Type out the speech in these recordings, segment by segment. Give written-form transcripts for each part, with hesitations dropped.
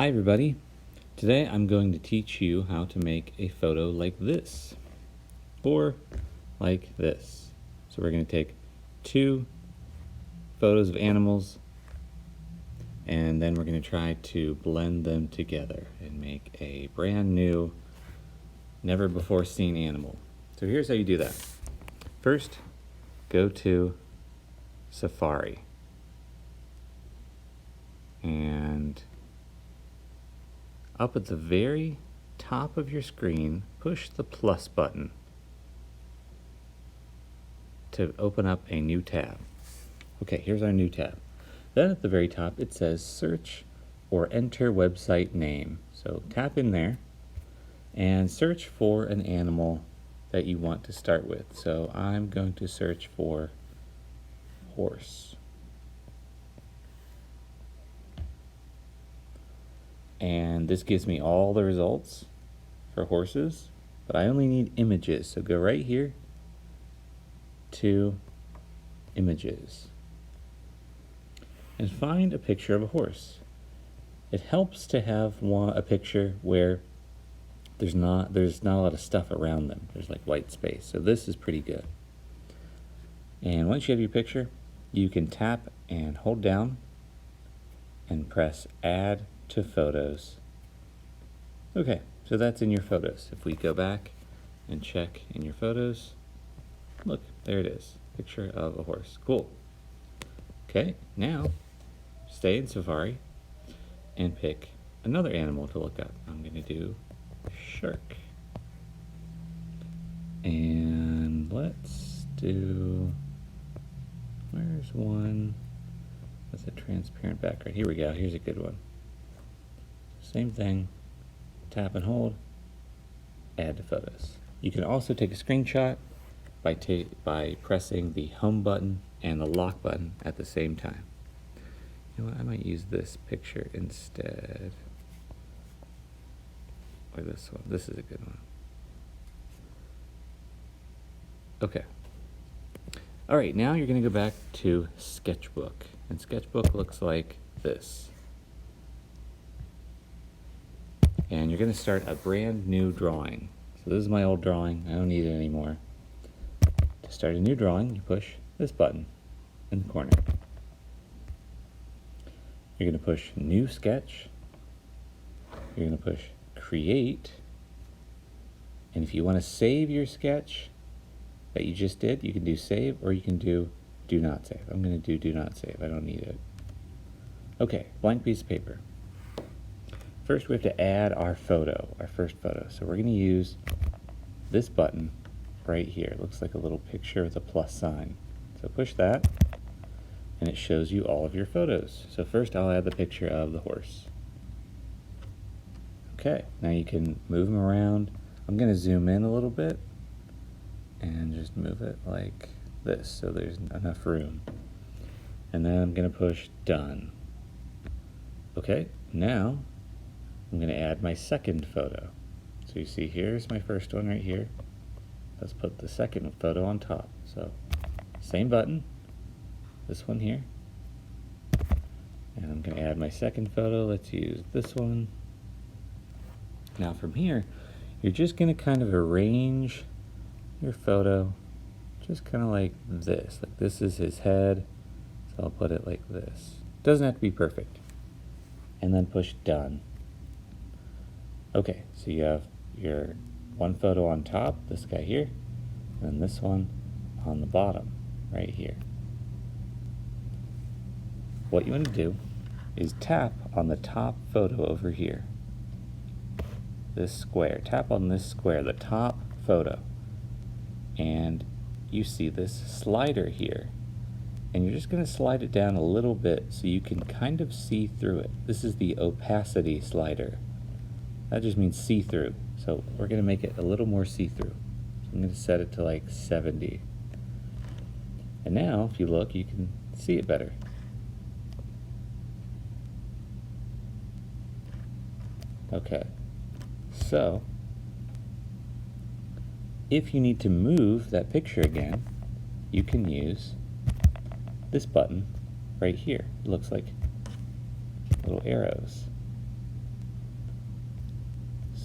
Hi everybody. Today I'm going to teach you how to make a photo like this or like this. So we're going to take two photos of animals and then we're going to try to blend them together and make a brand new, never before seen animal. So here's how you do that. First, go to Safari and up at the very top of your screen, push the plus button to open up a new tab. Okay, here's our new tab. Then at the very top it says search or enter website name. So tap in there and search for an animal that you want to start with. So I'm going to search for horse. And this gives me all the results for horses, but I only need images. So go right here to images and find a picture of a horse. It helps to have a picture where there's not a lot of stuff around them. There's like white space. So this is pretty good. And once you have your picture, you can tap and hold down and press add to photos. Okay, so that's in your photos. If we go back and check in your photos, look, there it is, picture of a horse. Cool. Okay, now stay in Safari and pick another animal to look up. I'm going to do shark. And let's do, where's one with a transparent background? Here we go, here's a good one. Same thing, tap and hold, add to photos. You can also take a screenshot by pressing the home button and the lock button at the same time. You know what, I might use this picture instead. Or this one, this is a good one. Okay. All right, now you're gonna go back to Sketchbook. And Sketchbook looks like this. And you're going to start a brand new drawing. So this is my old drawing. I don't need it anymore. To start a new drawing, you push this button in the corner. You're going to push New Sketch. You're going to push Create. And if you want to save your sketch that you just did, you can do Save or you can do Do Not Save. I'm going to do Not Save. I don't need it. Okay, blank piece of paper. First we have to add our photo, our first photo. So we're going to use this button right here. It looks like a little picture with a plus sign. So push that and it shows you all of your photos. So first I'll add the picture of the horse. Okay, now you can move them around. I'm going to zoom in a little bit and just move it like this so there's enough room. And then I'm going to push done. Okay, now I'm going to add my second photo. So you see here's my first one right here. Let's put the second photo on top. So same button, this one here. And I'm going to add my second photo. Let's use this one. Now from here, you're just going to kind of arrange your photo just kind of like this. Like this is his head, so I'll put it like this. Doesn't have to be perfect. And then push done. Okay, so you have your one photo on top, this guy here, and this one on the bottom, right here. What you want to do is tap on the top photo over here. This square, tap on this square, the top photo. And you see this slider here. And you're just going to slide it down a little bit so you can kind of see through it. This is the opacity slider. That just means see-through. So we're going to make it a little more see-through. So I'm going to set it to like 70. And now, if you look, you can see it better. Okay. So, if you need to move that picture again, you can use this button right here. It looks like little arrows.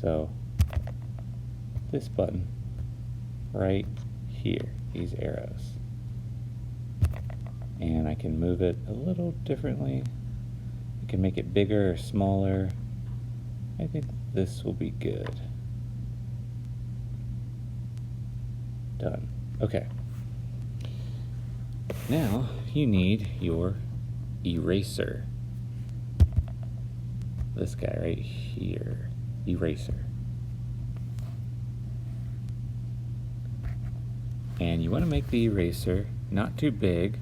So this button right here, these arrows. And I can move it a little differently. I can make it bigger or smaller. I think this will be good. Done. Okay. Now you need your eraser. This guy right here. Eraser. And you want to make the eraser not too big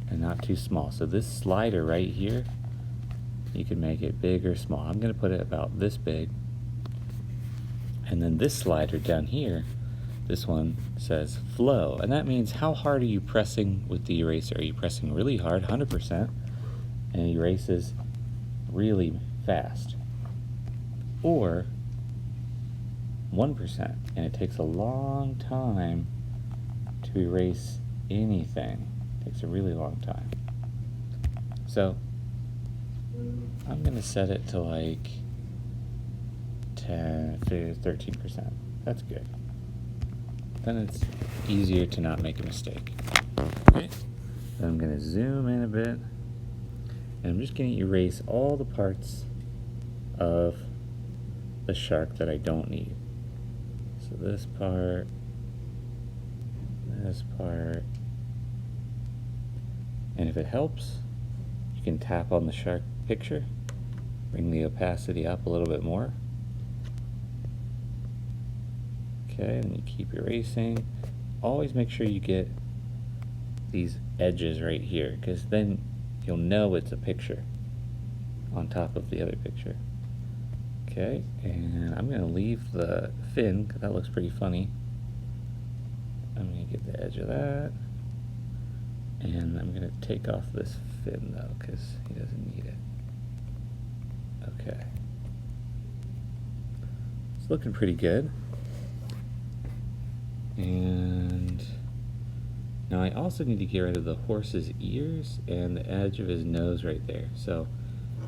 and not too small. So this slider right here, you can make it big or small. I'm going to put it about this big. And then this slider down here, this one says flow. And that means how hard are you pressing with the eraser? Are you pressing really hard, 100%, and it erases really fast? Or 1%, and it takes a long time to erase anything. It takes a really long time. So I'm going to set it to like 13%. That's good. Then it's easier to not make a mistake. Okay. Then I'm going to zoom in a bit, and I'm just going to erase all the parts of the shark that I don't need. So this part, and if it helps, you can tap on the shark picture, bring the opacity up a little bit more. Okay, and you keep erasing. Always make sure you get these edges right here, because then you'll know it's a picture on top of the other picture. Okay, and I'm going to leave the fin, because that looks pretty funny. I'm going to get the edge of that. And I'm going to take off this fin, though, because he doesn't need it. Okay. It's looking pretty good. And now I also need to get rid of the horse's ears and the edge of his nose right there. So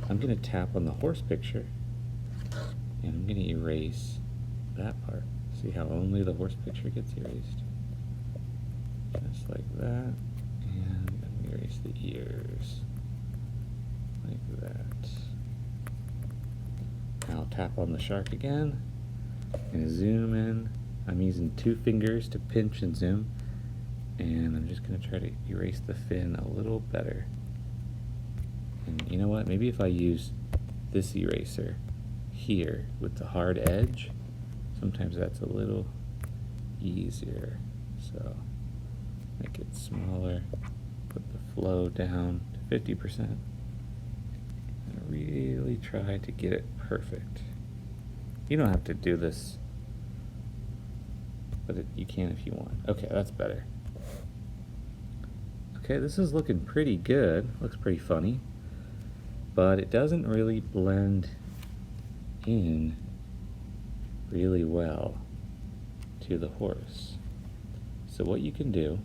I'm going to tap on the horse picture, and I'm going to erase that part. See how only the horse picture gets erased? Just like that. And I'm going to erase the ears. Like that. Now I'll tap on the shark again. I'm going to zoom in. I'm using 2 fingers to pinch and zoom. And I'm just going to try to erase the fin a little better. And you know what? Maybe if I use this eraser here with the hard edge, sometimes that's a little easier. So make it smaller, put the flow down to 50%, and really try to get it perfect. You don't have to do this, but you can if you want. Okay, that's better. Okay, this is looking pretty good. Looks pretty funny, but it doesn't really blend in really well to the horse. So what you can do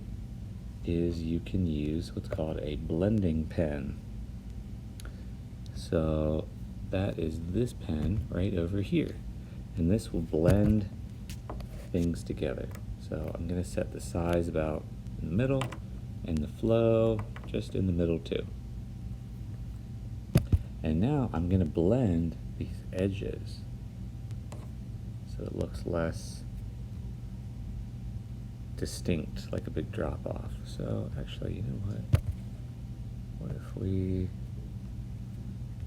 is you can use what's called a blending pen. So that is this pen right over here, and this will blend things together. So I'm going to set the size about in the middle, and the flow just in the middle too. And now I'm going to blend these edges so it looks less distinct, like a big drop off. So actually, you know what if we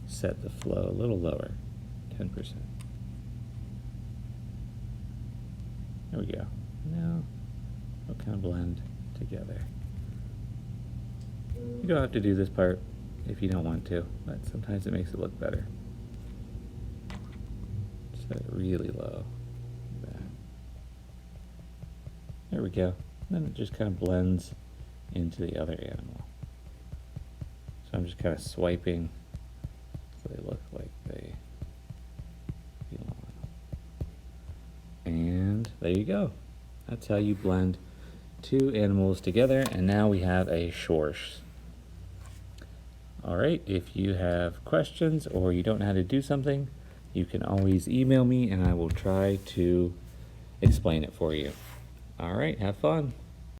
set the flow a little lower, 10%. There we go. Now we'll kind of blend together. You don't have to do this part if you don't want to, but sometimes it makes it look better. Set it really low. Like that. There we go. And then it just kind of blends into the other animal. So I'm just kind of swiping so they look like they belong. And there you go. That's how you blend 2 animals together, and now we have a horse. Alright, if you have questions or you don't know how to do something, you can always email me and I will try to explain it for you. All right, have fun.